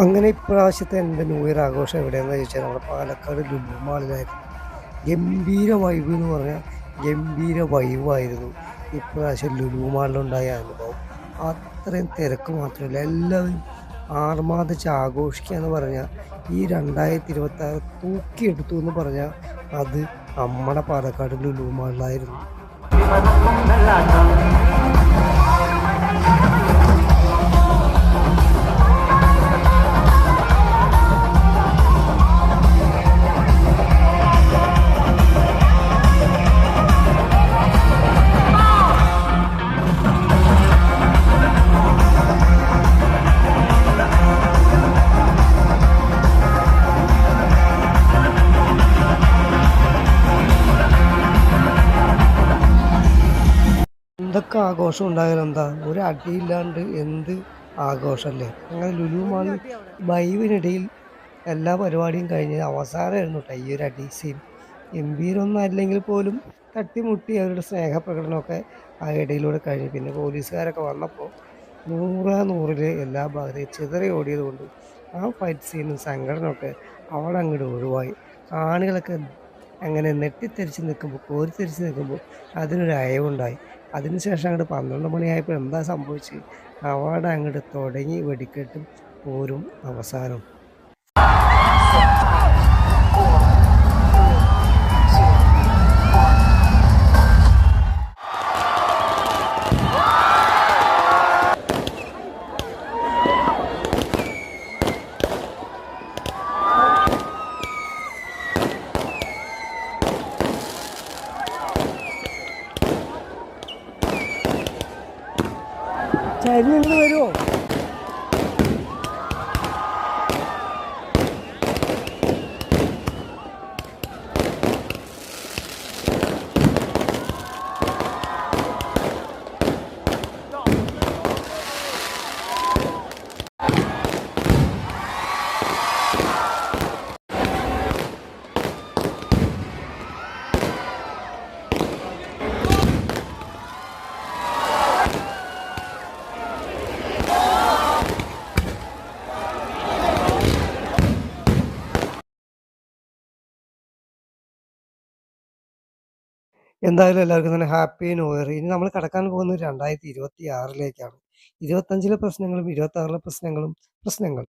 അങ്ങനെ ഇപ്രാവശ്യത്തെ എൻ്റെ ന്യൂ ഇയർ ആഘോഷം എവിടെയാണെന്ന് ചോദിച്ചാൽ നമ്മുടെ പാലക്കാട് ലുലു മാളിലായിരുന്നു. ഗംഭീര വൈബ് എന്ന് പറഞ്ഞാൽ ഗംഭീര വൈബായിരുന്നു ഇപ്രാവശ്യം ലുലു മാളിലുണ്ടായ അനുഭവം. അത്രയും തിരക്ക് മാത്രമല്ല, എല്ലാവരും ആർമാദിച്ച് ആഘോഷിക്കുക എന്ന് പറഞ്ഞാൽ ഈ 2026 തൂക്കിയെടുത്തു എന്ന് പറഞ്ഞാൽ അത് നമ്മുടെ പാലക്കാട് ലുലു മാളിലായിരുന്നു. എന്തൊക്കെ ആഘോഷം ഉണ്ടായാലും എന്താ ഒരു അടിയില്ലാണ്ട് എന്ത് ആഘോഷമല്ലേ. അങ്ങനെ ലുലു മാളിൽ വൈവിനിടയിൽ എല്ലാ പരിപാടിയും കഴിഞ്ഞ് അവസാനമായിരുന്നു കേട്ടോ ഈ ഒരു അടി സീൻ. ഗംഭീരമൊന്നും അല്ലെങ്കിൽ പോലും തട്ടിമുട്ടി അവരുടെ സ്നേഹപ്രകടനമൊക്കെ ആ ഇടയിലൂടെ കഴിഞ്ഞു. പിന്നെ പോലീസുകാരൊക്കെ വന്നപ്പോൾ നൂറ് നൂറിൽ എല്ലാ ഭാഗത്തേയും ചിതറി ഓടിയത് കൊണ്ട് ആ ഫൈറ്റ് സീനും സംഘടനയൊക്കെ അവിടെ അങ്ങോട്ട് ഒഴിവായി. കാണികളൊക്കെ അങ്ങനെ നെട്ടിത്തെറിച്ച് നിൽക്കുമ്പോൾ കോരിത്തെറിച്ച് നിൽക്കുമ്പോൾ അതിനൊരു അയവുണ്ടായി. അതിനുശേഷം അങ്ങോട്ട് 12 മണിയായപ്പോൾ എന്താ സംഭവിച്ചത്, അവിടെ അങ്ങോട്ട് തുടങ്ങി വെടിക്കെട്ടും പോരും അവസാനം. ചരിഞ്ഞിങ്ങോട്ട് വരുമോ? എന്തായാലും എല്ലാവർക്കും തന്നെ ഹാപ്പി ന്യൂ ഇയർ. ഇനി നമ്മൾ കടക്കാൻ പോകുന്നത് 2026 25-ലെ പ്രശ്നങ്ങളും 26-ലെ പ്രശ്നങ്ങൾ.